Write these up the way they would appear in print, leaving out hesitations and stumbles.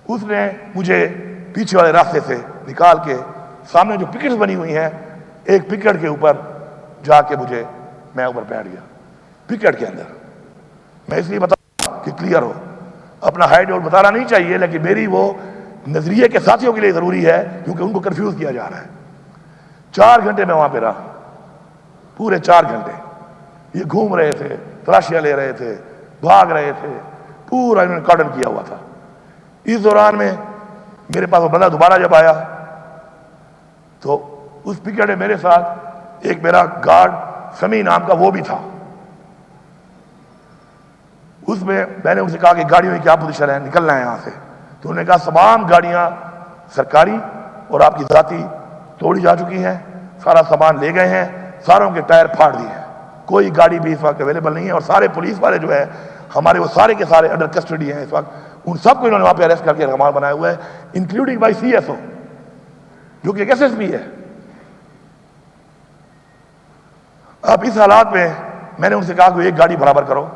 اس نے مجھے پیچھے والے راستے سے نکال کے سامنے جو پکٹس بنی ہوئی ہیں ایک پکٹ کے اوپر جا کے میں اوپر بیٹھ گیا پکٹ کے اندر. میں اس لیے بتا کہ کلیئر ہو, اپنا ہائٹ اور بتانا نہیں چاہیے, لیکن میری وہ نظریے کے ساتھیوں کے لیے ضروری ہے کیونکہ ان کو کنفیوز کیا جا رہا ہے. 4 گھنٹے میں وہاں پہ رہا, پورے 4 گھنٹے. یہ گھوم رہے تھے, تلاشیاں لے رہے تھے, بھاگ رہے تھے, پورا انہوں نے کارڈن کیا ہوا تھا. اس دوران میں میرے پاس وہ بندہ دوبارہ جب آیا تو اس پکٹ میں میرے ساتھ ایک میرا گارڈ سمی نام کا وہ بھی تھا. اس میں نے ان سے کہا کہ گاڑیوں کی کیا پوزیشن ہے, نکلنا ہے یہاں سے. تو انہوں نے کہا تمام گاڑیاں سرکاری اور آپ کی ذاتی توڑی جا چکی ہیں, سارا سامان لے گئے ہیں, ساروں کے ٹائر پھاڑ دیے ہیں, کوئی گاڑی بھی اس وقت اویلیبل نہیں ہے. اور سارے پولیس والے جو ہے ہمارے وہ سارے کے سارے انڈر کسٹڈی ہیں اس وقت. ان سب کو انہوں نے وہاں پہ اریسٹ کر کے رہنما بنایا ہوا ہے, including by C S O جو کہ ایک ایس ایس پی ہے. اب اس حالات میں نے ان سے کہا کہ ایک گاڑی برابر کرو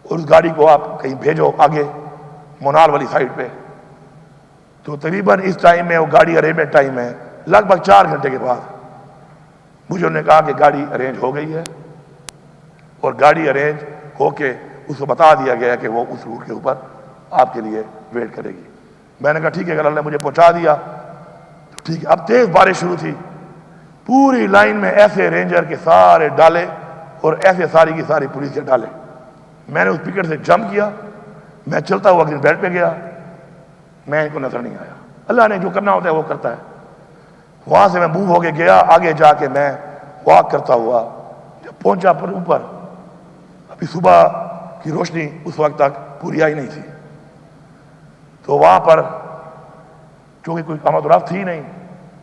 اور اس گاڑی کو آپ کہیں بھیجو آگے مونال والی سائڈ پہ. تو تقریباً اس ٹائم میں وہ گاڑی ارینجمنٹ ٹائم ہے لگ بھگ 4 گھنٹے کے بعد مجھے انہوں نے کہا کہ گاڑی ارینج ہو گئی ہے, اور گاڑی ارینج ہو کے اس کو بتا دیا گیا کہ وہ اس روٹ کے اوپر آپ کے لیے ویٹ کرے گی. میں نے کہا ٹھیک ہے, اگر اللہ نے مجھے پہنچا دیا تو ٹھیک ہے. اب تیز بارش شروع تھی, پوری لائن میں ایسے رینجر کے سارے ڈالے اور ایسے ساری کی ساری پولیس کے ڈالے. میں نے اس پکٹ سے جمپ کیا, میں چلتا ہوا گرین بیلٹ پہ گیا, میں ان کو نظر نہیں آیا. اللہ نے جو کرنا ہوتا ہے وہ کرتا ہے. وہاں سے میں موو ہو کے گیا, آگے جا کے میں واک کرتا ہوا جب پہنچا پر اوپر. ابھی صبح کی روشنی اس وقت تک پوری آئی نہیں تھی, تو وہاں پر چونکہ کوئی آمد و رفت تھی نہیں,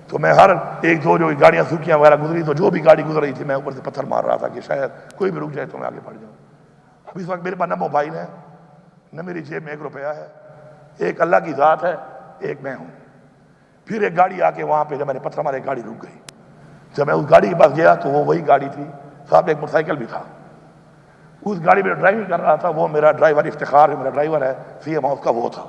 تو میں ہر ایک دو جو گاڑیاں سوکھیاں وغیرہ گزری تو جو بھی گاڑی گزر رہی تھی میں اوپر سے پتھر مار رہا تھا کہ شاید کوئی بھی رک جائے تو میں آگے بڑھ جاؤں. اب اس وقت میرے پاس نہ موبائل ہے, نہ میری جیب میں 1 روپیہ ہے, ایک اللہ کی ذات ہے, ایک میں ہوں. پھر ایک گاڑی آ کے وہاں پہ جب میں نے پتھر مارے گاڑی رک گئی. جب میں اس گاڑی کے پاس گیا تو وہ وہی گاڑی تھی, صاحب ایک موٹر سائیکل بھی تھا. اس گاڑی میں ڈرائیونگ کر رہا تھا وہ میرا ڈرائیور افتخار جو میرا ڈرائیور ہے سی ایم ہاؤس کا وہ تھا.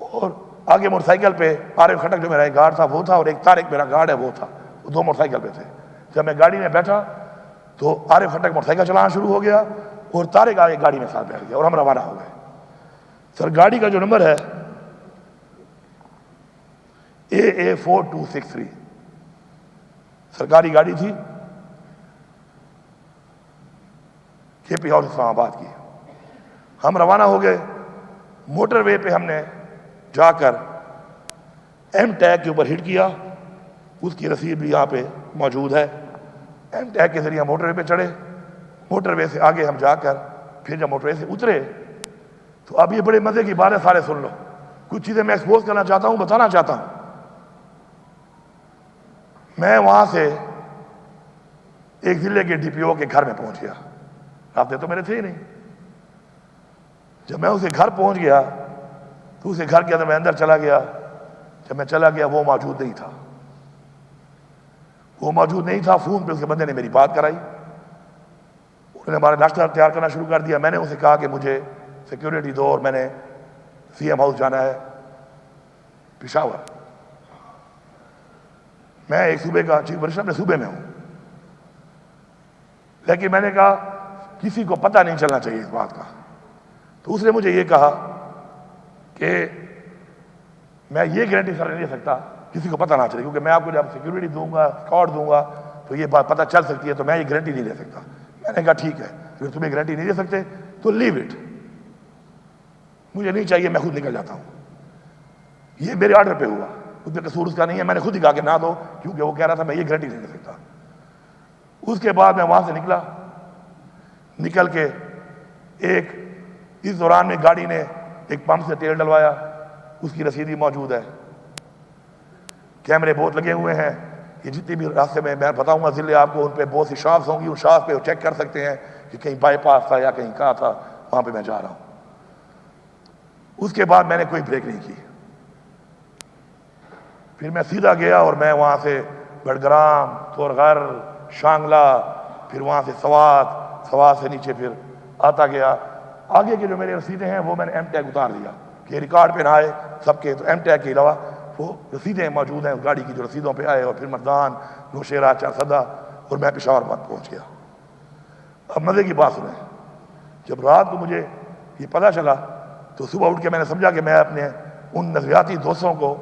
اور آگے موٹر سائیکل پہ عارف کھٹک جو میرا گارڈ تھا وہ تھا, اور ایک طارق میرا گارڈ ہے وہ تھا. وہ 2 موٹر سائیکل پہ تھے. جب میں گاڑی میں بیٹھا تو عارف کھٹک موٹر سائیکل چلانا شروع ہو گیا اور طارق آگے گاڑی میں ساتھ بیٹھ گیا اور ہم روانہ ہو گئے. سر گاڑی کا جو نمبر ہے AA4263 سرکاری گاڑی تھی, کے پی ہاؤس اسلام آباد کی. ہم روانہ ہو گئے. موٹر وے پہ ہم نے جا کر ایم ٹیگ کے اوپر ہٹ کیا, اس کی رسید بھی یہاں پہ موجود ہے. ایم ٹیگ کے ذریعے موٹر وے پہ چڑھے, موٹر وے سے آگے ہم جا کر پھر جب موٹر وے سے اترے تو اب یہ بڑے مزے کی بات ہے, سارے سن لو. کچھ چیزیں میں ایکسپوز کرنا چاہتا ہوں, بتانا چاہتا ہوں. میں وہاں سے ایک ضلع کے ڈی پی او کے گھر میں پہنچ گیا. رابطے تو میرے تھے ہی نہیں. جب میں اسے گھر پہنچ گیا تو اسے گھر کے اندر میں اندر چلا گیا. جب میں چلا گیا وہ موجود نہیں تھا. وہ موجود نہیں تھا. فون پہ اس کے بندے نے میری بات کرائی. انہوں نے ہمارا ناشتہ تیار کرنا شروع کر دیا. میں نے اسے کہا کہ مجھے سیکیورٹی دو اور میں نے سی ایم ہاؤس جانا ہے پشاور. میں ایک صوبے کا چیف منسٹر اپنے صوبے میں ہوں, لیکن میں نے کہا کسی کو پتہ نہیں چلنا چاہیے اس بات کا. تو اس نے مجھے یہ کہا کہ میں یہ گارنٹی سر نہیں دے سکتا کسی کو پتہ نہ چلے, کیونکہ میں آپ کو جب سیکیورٹی دوں گا, اسکارٹ دوں گا تو یہ بات پتہ چل سکتی ہے, تو میں یہ گارنٹی نہیں دے سکتا. میں نے کہا ٹھیک ہے, اگر تمہیں گارنٹی نہیں دے سکتے تو لیو اٹ, مجھے نہیں چاہیے, میں خود نکل جاتا ہوں. یہ میرے آرڈر پہ ہوا, اس میں قصور اس کا نہیں ہے. میں نے خود ہی کہا کہ نہ دو, کیونکہ وہ کہہ رہا تھا میں یہ گارنٹی نہیں دے سکتا. اس کے بعد میں وہاں سے نکل کے اس دوران میں گاڑی نے ایک پمپ سے تیل ڈلوایا, اس کی رسید بھی موجود ہے. کیمرے بہت لگے ہوئے ہیں. یہ جتنی بھی راستے میں بتاؤں گا ضلع آپ کو, ان پہ بہت سی شاپس ہوں گی, ان شاپ پہ وہ چیک کر سکتے ہیں کہ کہیں بائی پاس تھا یا کہیں کہاں تھا, وہاں پہ میں جا رہا ہوں. اس کے بعد میں نے کوئی بریک نہیں کی. پھر میں سیدھا گیا اور میں وہاں سے بڑگرام, تورغر, شانگلہ, پھر وہاں سے سوات سے نیچے پھر آتا گیا. آگے کے جو میرے رسیدیں ہیں وہ میں نے ایم ٹیگ اتار دیا. کہ ریکارڈ پہ نہ آئے سب کے، تو ایم ٹیگ کے علاوہ وہ رسیدیں موجود ہیں اس گاڑی کی جو رسیدوں پہ آئے، اور پھر مردان، نوشیرہ، چارسدہ، اور میں پشاور پہنچ گیا۔ اب مزے کی بات سنیں، جب رات کو مجھے یہ پتہ چلا تو صبح اٹھ کے میں نے سمجھا کہ میں اپنے ان نظریاتی دوستوں کو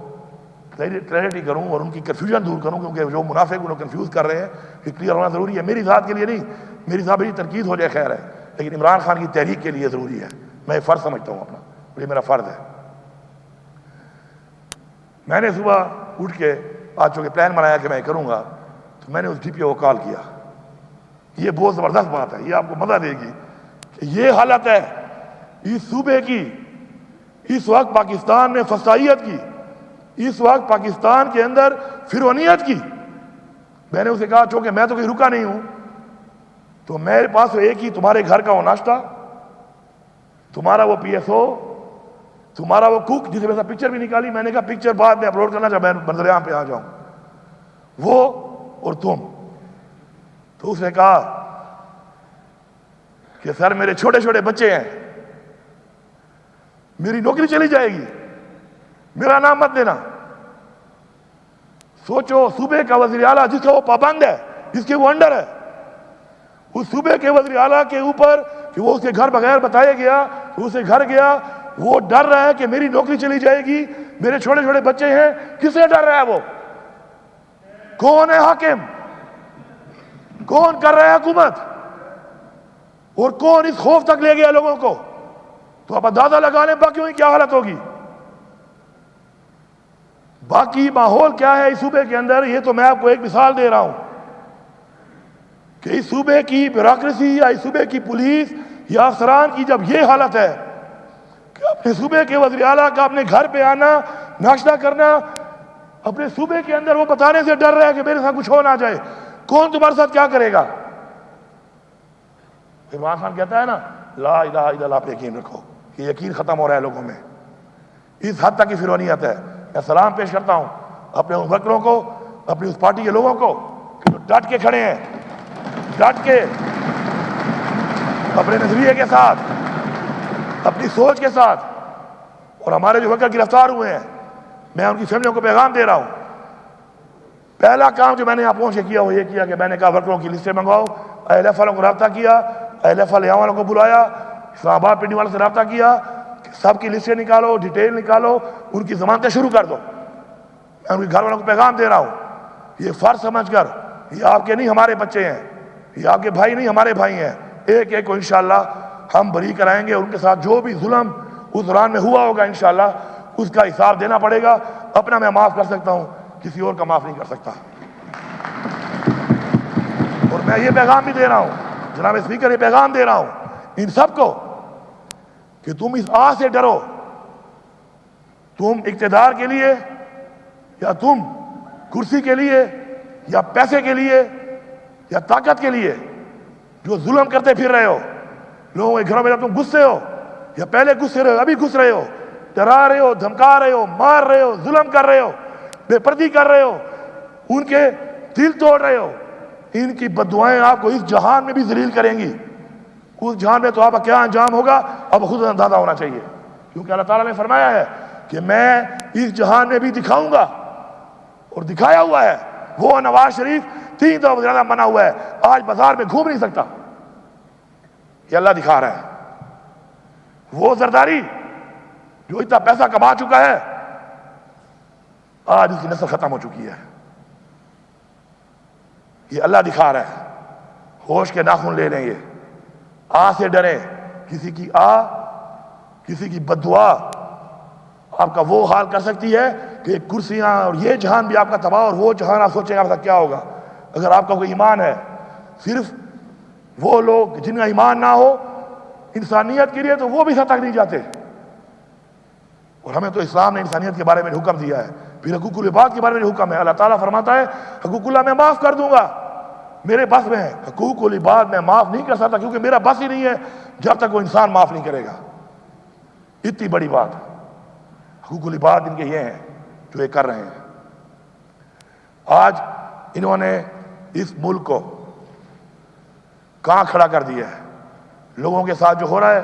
کلیئرٹی کروں اور ان کی کنفیوژن دور کروں، کیونکہ جو منافق انہوں کنفیوز کر رہے ہیں کہ کلیئر ہونا ضروری ہے۔ میری ذات کے لیے نہیں، میری ذات میری تنقید ہو جائے خیر ہے، لیکن عمران خان کی تحریک کے لیے ضروری ہے۔ میں یہ فرض سمجھتا ہوں اپنا، یہ میرا فرض ہے۔ میں نے صبح اٹھ کے آج چونکہ پلان بنایا کہ میں کروں گا، تو میں نے اس ڈی پی او کو کال کیا۔ یہ بہت زبردست بات ہے، یہ آپ کو مزہ دے گی کہ یہ حالت ہے اس صوبے کی، اس وقت پاکستان میں فسائیت کی، اس وقت پاکستان کے اندر فرعونیت کی۔ میں نے اسے کہا چونکہ میں تو کہیں رکا نہیں ہوں، تو میرے پاس ایک ہی تمہارے گھر کا وہ ناشتہ، تمہارا وہ پی ایس او، تمہارا وہ کوک، جسے میں سے پکچر بھی نکالی۔ میں نے کہا پکچر بعد میں اپلوڈ کرنا جب میں منظر عام پہ آ جاؤں، وہ اور تم۔ تو اس نے کہا کہ سر میرے چھوٹے چھوٹے بچے ہیں، میری نوکری چلی جائے گی، میرا نام مت دینا۔ سوچو، صوبے کا وزیر اعلیٰ جس کا وہ پابند ہے، جس کے وہ انڈر ہے، اس صوبے کے وزیر اعلیٰ کے اوپر کہ وہ اس کے گھر بغیر بتایا گیا، تو اسے گھر گیا، وہ ڈر رہا ہے کہ میری نوکری چلی جائے گی، میرے چھوٹے چھوٹے بچے ہیں۔ کس سے ڈر رہا ہے وہ؟ کون ہے حاکم؟ کون کر رہا ہے حکومت؟ اور کون اس خوف تک لے گیا لوگوں کو؟ تو آپ اندازہ لگا لیں باقیوں کی کیا حالت ہوگی۔ باقی ماحول کیا ہے اس صوبے کے اندر، یہ تو میں آپ کو ایک مثال دے رہا ہوں کہ اس صوبے کی بیوروکریسی یا اس صوبے کی پولیس یا افسران کی جب یہ حالت ہے کہ اپنے صوبے کے وزیر اعلیٰ کا اپنے گھر پہ آنا، ناشتہ کرنا، اپنے صوبے کے اندر وہ بتانے سے ڈر رہا ہے کہ میرے ساتھ کچھ ہو نہ جائے، کون تمہارے ساتھ کیا کرے گا؟ عمران خان کہتا ہے نا لا الہ الا اللہ، آپ یقین رکھو کہ یقین ختم ہو رہا ہے لوگوں میں، اس حد تک کی فرعونیت ہے۔ میں سلام پیش کرتا ہوں اپنے ان ورکروں کو، اپنی اس پارٹی کے لوگوں کو کہ جو ڈٹ کے کھڑے ہیں، ڈٹ کے اپنے نظریے کے ساتھ، اپنی سوچ کے ساتھ۔ اور ہمارے جو ورکر گرفتار ہوئے ہیں، میں ان کی فیملیوں کو پیغام دے رہا ہوں، پہلا کام جو میں نے یہاں پہنچ کے کیا وہ یہ کیا کہ میں نے کہا ورکروں کی لسٹیں منگواؤ۔ اہل والوں کو رابطہ کیا، اہل یہاں والوں کو بلایا، اسلام آباد پنڈی والوں سے رابطہ کیا کہ سب کی لسٹیں نکالو، ڈیٹیل نکالو، ان کی ضمانتیں شروع کر دو۔ میں ان کے گھر والوں کو پیغام دے رہا ہوں، یہ فرض سمجھ کر، یہ آپ کے نہیں ہمارے بچے ہیں، یہ آپ کے بھائی نہیں ہمارے بھائی ہیں، ایک ایک کو انشاءاللہ ہم بری کرائیں گے۔ ان کے ساتھ جو بھی ظلم اس دوران میں ہوا ہوگا انشاءاللہ اس کا حساب دینا پڑے گا۔ اپنا میں معاف کر سکتا ہوں، کسی اور کا معاف نہیں کر سکتا۔ اور میں یہ پیغام بھی دے رہا ہوں، جناب اسپیکر یہ پیغام دے رہا ہوں ان سب کو کہ تم اس آہ سے ڈرو، تم اقتدار کے لیے یا تم کرسی کے لیے یا پیسے کے لیے یا طاقت کے لیے جو ظلم کرتے پھر رہے ہو، لوگوں کے گھروں میں جب تم غصے ہو یا پہلے غصے رہے ہو، ابھی گھس رہے ہو، ڈرا رہے ہو، دھمکا رہے ہو، مار رہے ہو، ظلم کر رہے ہو، بے پردی کر رہے ہو، ان کے دل توڑ رہے ہو، ان کی بددعائیں آپ کو اس جہان میں بھی ذلیل کریں گی۔ اس جہان میں تو آپ کا کیا انجام ہوگا اب خود اندازہ ہونا چاہیے، کیونکہ اللہ تعالیٰ نے فرمایا ہے کہ میں اس جہان میں بھی دکھاؤں گا، اور دکھایا ہوا ہے۔ وہ نواز شریف 3 دفعہ زیادہ بنا ہوا ہے، آج بازار میں گھوم نہیں سکتا، یہ اللہ دکھا رہا ہے۔ وہ زرداری جو اتنا پیسہ کما چکا ہے، آج اس کی نسل ختم ہو چکی ہے، یہ اللہ دکھا رہا ہے۔ ہوش کے ناخن لے لیں، یہ آ سے ڈریں، کسی کی کسی کی بددعا آپ کا وہ حال کر سکتی ہے کہ کرسیاں اور یہ جہان بھی آپ کا تباہ، اور وہ جہان آپ سوچیں آپ کا کیا ہوگا۔ اگر آپ کا کوئی ایمان ہے، صرف وہ لوگ جن کا ایمان نہ ہو انسانیت کے لیے تو وہ بھی حد تک نہیں جاتے، اور ہمیں تو اسلام نے انسانیت کے بارے میں حکم دیا ہے، پھر حقوق العباد کے بارے میں حکم ہے۔ اللہ تعالیٰ فرماتا ہے حقوق اللہ میں معاف کر دوں گا، میرے بس میں ہے، حقوق العباد میں معاف نہیں کر سکتا کیونکہ میرا بس ہی نہیں ہے جب تک وہ انسان معاف نہیں کرے گا۔ اتنی بڑی بات، حقوق العباد ان کے یہ ہیں جو یہ کر رہے ہیں۔ آج انہوں نے اس ملک کو کہاں کھڑا کر دیا ہے، لوگوں کے ساتھ جو ہو رہا ہے،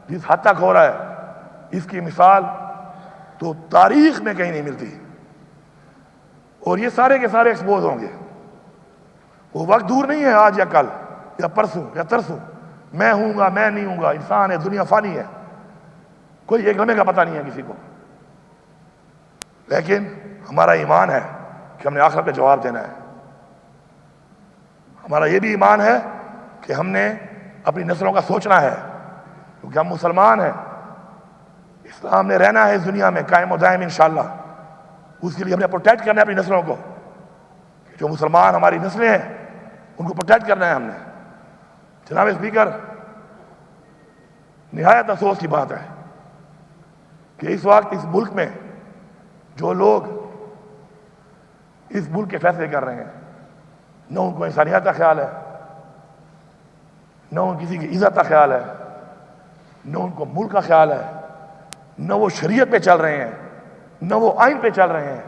جس حد تک ہو رہا ہے، اس کی مثال تو تاریخ میں کہیں نہیں ملتی، اور یہ سارے کے سارے ایکسپوز ہوں گے۔ وہ وقت دور نہیں ہے، آج یا کل یا پرسوں یا ترسوں، میں ہوں گا میں نہیں ہوں گا، انسان ہے، دنیا فانی ہے، کوئی ایک لمحے کا پتہ نہیں ہے کسی کو۔ لیکن ہمارا ایمان ہے کہ ہم نے آخرت پہ جواب دینا ہے۔ ہمارا یہ بھی ایمان ہے کہ ہم نے اپنی نسلوں کا سوچنا ہے، کیونکہ ہم مسلمان ہیں، اسلام نے رہنا ہے اس دنیا میں قائم و دائم انشاءاللہ۔ اس کے لیے ہم نے پروٹیکٹ کرنا ہے اپنی نسلوں کو، جو مسلمان ہماری نسلیں ہیں ان کو پروٹیکٹ کرنا ہے ہم نے۔ جناب اسپیکر، نہایت افسوس کی بات ہے کہ اس وقت اس ملک میں جو لوگ اس ملک کے فیصلے کر رہے ہیں، نہ ان کو انسانیت کا خیال ہے، نہ ان کسی کی عزت کا خیال ہے، نہ ان کو ملک کا خیال ہے، نہ وہ شریعت پہ چل رہے ہیں، نہ وہ آئین پہ چل رہے ہیں۔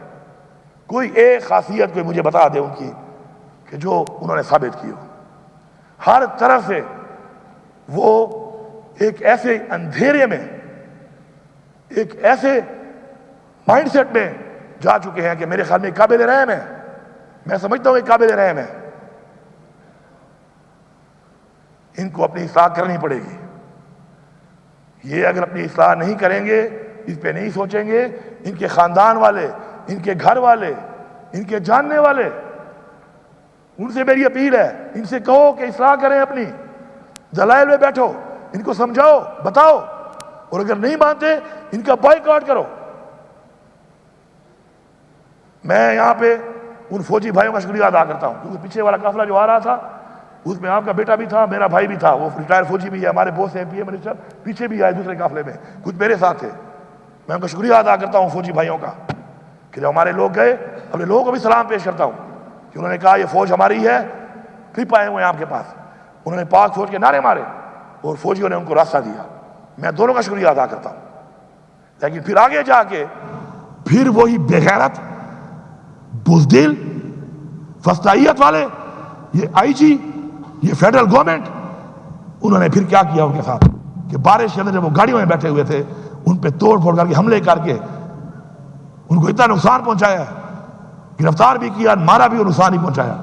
کوئی ایک خاصیت کوئی مجھے بتا دے ان کی کہ جو انہوں نے ثابت کی ہو۔ ہر طرف سے وہ ایک ایسے اندھیرے میں، ایک ایسے مائنڈ سیٹ میں جا چکے ہیں کہ میرے خیال میں قابل رحم ہے، میں سمجھتا ہوں کہ قابل رحم ہے۔ ان کو اپنی اصلاح کرنی پڑے گی۔ یہ اگر اپنی اصلاح نہیں کریں گے، اس پہ نہیں سوچیں گے، ان کے خاندان والے، ان کے گھر والے، ان کے جاننے والے، ان سے میری اپیل ہے، ان سے کہو کہ اصلاح کریں، اپنی دلائل میں بیٹھو، ان کو سمجھاؤ، بتاؤ، اور اگر نہیں مانتے ان کا بائیکاٹ کرو۔ میں یہاں پہ ان فوجی بھائیوں کا شکریہ ادا کرتا ہوں، کیونکہ پیچھے والا قافلہ جو آ رہا تھا اس میں آپ کا بیٹا بھی تھا، میرا بھائی بھی تھا، وہ ریٹائر فوجی بھی ہے، ہمارے بہت سے ایم پی اے منسٹر پیچھے بھی آئے دوسرے قافلے میں، کچھ میرے ساتھ تھے۔ میں ان کا شکریہ ادا کرتا ہوں فوجی بھائیوں کا کہ جو ہمارے لوگ گئے، اپنے لوگوں کو بھی سلام پیش کرتا ہوں کہ انہوں نے کہا یہ فوج ہماری ہے، ٹرپ آئے ہوئے ہیں آپ کے پاس، انہوں نے پاک فوج کے نعرے مارے اور فوجیوں نے ان کو راستہ دیا۔ میں دونوں کا شکریہ ادا کرتا ہوں۔ لیکن پھر آگے جا کے پھر وہی بے غیرت، بزدل، فسطائیت والے، یہ آئی جی، یہ فیڈرل گورنمنٹ، انہوں نے پھر کیا کیا ان کے ساتھ کہ بارش کے اندر جب وہ گاڑیوں میں بیٹھے ہوئے تھے ان پہ توڑ پھوڑ کر کے حملے کر کے ان کو اتنا نقصان پہنچایا، گرفتار بھی کیا، مارا بھی اور نقصان ہی پہنچایا۔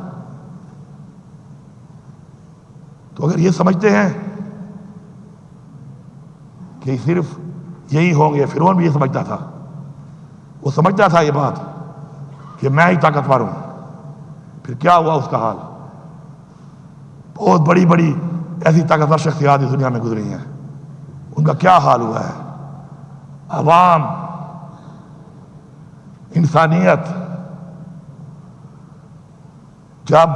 تو اگر یہ سمجھتے ہیں کہ صرف یہی ہوں گے، فرعون بھی یہ سمجھتا تھا، وہ سمجھتا تھا یہ بات کہ میں ہی طاقتور ہوں، پھر کیا ہوا اس کا حال؟ بہت بڑی بڑی ایسی طاقتور شخصیات اس دنیا میں گزری ہیں، ان کا کیا حال ہوا ہے؟ عوام، انسانیت، جب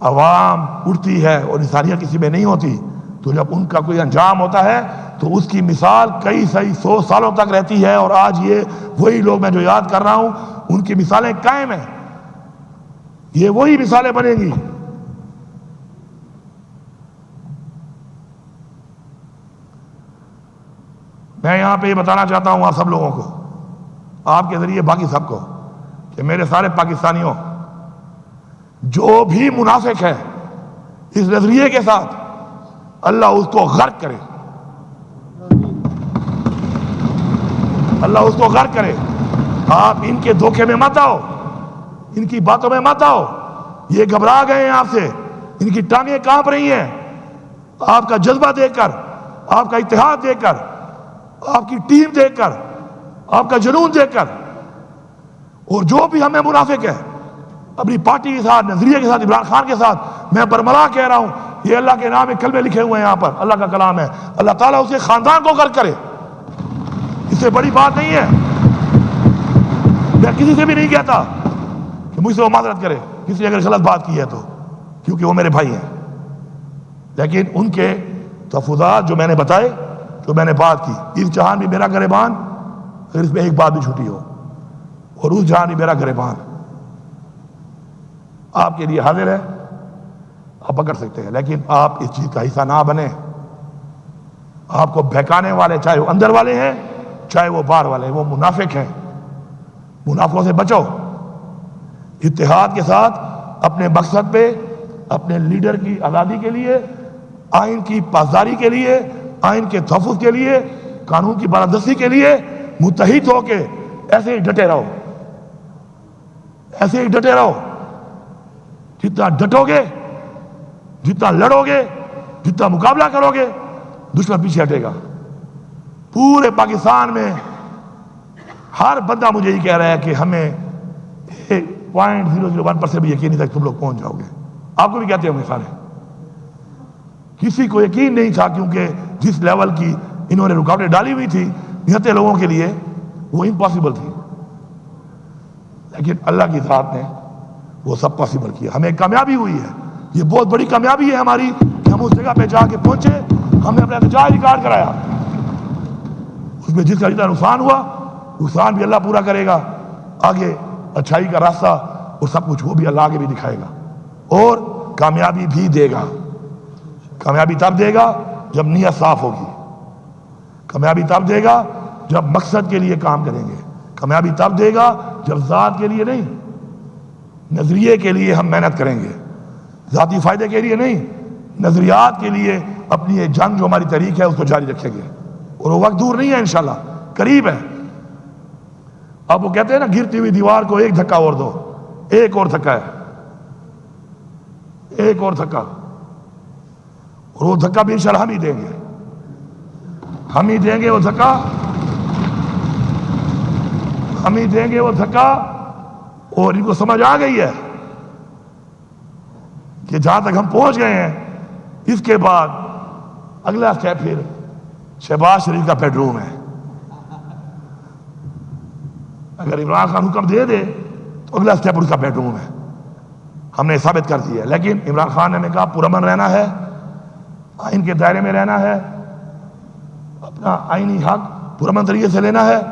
عوام اٹھتی ہے اور انسانیت کسی میں نہیں ہوتی، تو جب ان کا کوئی انجام ہوتا ہے تو اس کی مثال کئی 100 سالوں تک رہتی ہے۔ اور آج یہ وہی لوگ میں جو یاد کر رہا ہوں ان کی مثالیں قائم ہیں، یہ وہی مثالیں بنیں گی۔ میں یہاں پہ یہ بتانا چاہتا ہوں آپ سب لوگوں کو، آپ کے ذریعے باقی سب کو، کہ میرے سارے پاکستانیوں، جو بھی منافق ہے اس نظریے کے ساتھ، اللہ اس کو غرق کرے، اللہ اس کو غرق کرے۔ آپ ان کے دھوکے میں مت آؤ، ان کی باتوں میں مت آؤ، یہ گھبرا گئے ہیں آپ سے، ان کی ٹانگیں کانپ رہی ہیں آپ کا جذبہ دیکھ کر، آپ کا اتحاد دیکھ کر، آپ کی ٹیم دیکھ کر، آپ کا جنون دیکھ کر۔ اور جو بھی ہمیں منافق ہے اپنی پارٹی کے ساتھ، نظریے کے ساتھ، عمران خان کے ساتھ، میں برملا کہہ رہا ہوں، یہ اللہ کے نام میں کلمے لکھے ہوئے ہیں یہاں پر، اللہ کا کلام ہے، اللہ تعالیٰ اسے خاندان کو غرق کرے، اس سے بڑی بات نہیں ہے۔ میں کسی سے بھی نہیں کہتا کہ مجھ سے وہ معذرت کرے کسی نے اگر غلط بات کی ہے تو، کیونکہ وہ میرے بھائی ہیں، لیکن ان کے تحفظات جو میں نے بتائے، جو میں نے بات کی، اس جہان بھی میرا گریبان، اگر اس میں ایک بات بھی چھوٹی ہو، اور اس جہان بھی میرا گریبان آپ کے لیے حاضر ہے، آپ پکڑ سکتے ہیں، لیکن آپ اس چیز کا حصہ نہ بنیں۔ آپ کو بہکانے والے، چاہے وہ اندر والے ہیں چاہے وہ باہر والے ہیں، وہ منافق ہیں، منافقوں سے بچو۔ اتحاد کے ساتھ اپنے مقصد پہ، اپنے لیڈر کی آزادی کے لیے، آئین کی پاسداری کے لیے، آئین کے تحفظ کے لیے قانون کی بالادستی کے لیے متحد ہو کے ایسے ہی ڈٹے رہو، ایسے ہی ڈٹے رہو. جتنا ڈٹو گے، جتنا لڑو گے، جتنا مقابلہ کرو گے، دشمن پیچھے ہٹے گا. پورے پاکستان میں ہر بندہ مجھے یہ کہہ رہا ہے کہ ہمیں 0.001% بھی یقین نہیں تھا کہ تم لوگ پہنچ جاؤ گے. آپ کو بھی کہتے ہوں گے سارے. کسی کو یقین نہیں تھا، کیونکہ جس لیول کی انہوں نے رکاوٹیں ڈالی ہوئی تھی 79 لوگوں کے لیے وہ امپاسبل تھی. لیکن اللہ کی ذات نے وہ سب پاسبل کیا. ہمیں کامیابی ہوئی ہے، یہ بہت بڑی کامیابی ہے ہماری کہ ہم اس جگہ پہ جا کے پہنچے. ہم نے اپنا احتجاج ریکارڈ کرایا، اس میں جس کا جتنا نقصان ہوا نقصان بھی اللہ پورا کرے گا. آگے اچھائی کا راستہ اور سب کچھ وہ بھی اللہ آگے بھی دکھائے گا، اور کامیابی بھی دے گا. کامیابی تب دے گا جب نیت صاف ہوگی. کامیابی تب دے گا جب مقصد کے لیے کام کریں گے. کامیابی تب دے گا جب ذات کے لیے نہیں، نظریے کے لیے ہم محنت کریں گے. ذاتی فائدے کے لیے نہیں، نظریات کے لیے اپنی یہ جنگ جو ہماری تحریک ہے اس کو جاری رکھیں گے. اور وہ وقت دور نہیں ہے، انشاءاللہ قریب ہے. اب وہ کہتے ہیں نا گرتی ہوئی دیوار کو ایک دھکا اور دو. ایک اور دھکا ہے، ایک اور دھکا، اور وہ دھکا بھی انشاءاللہ ہم ہی دیں گے. ہم ہی دیں گے وہ دھکا، ہم ہی دیں گے وہ دھکا. اور ان کو سمجھ آ گئی ہے کہ جہاں تک ہم پہنچ گئے ہیں، اس کے بعد اگلا اسٹیپ پھر شہباز شریف کا بیڈ روم ہے. اگر عمران خان حکم دے دے تو اگلا اسٹیپ اس کا بیڈ روم ہے. ہم نے ثابت کر دیا ہے. لیکن عمران خان نے کہا پرامن رہنا ہے، آئین کے دائرے میں رہنا ہے، اپنا آئینی حق پرامن طریقے سے لینا ہے.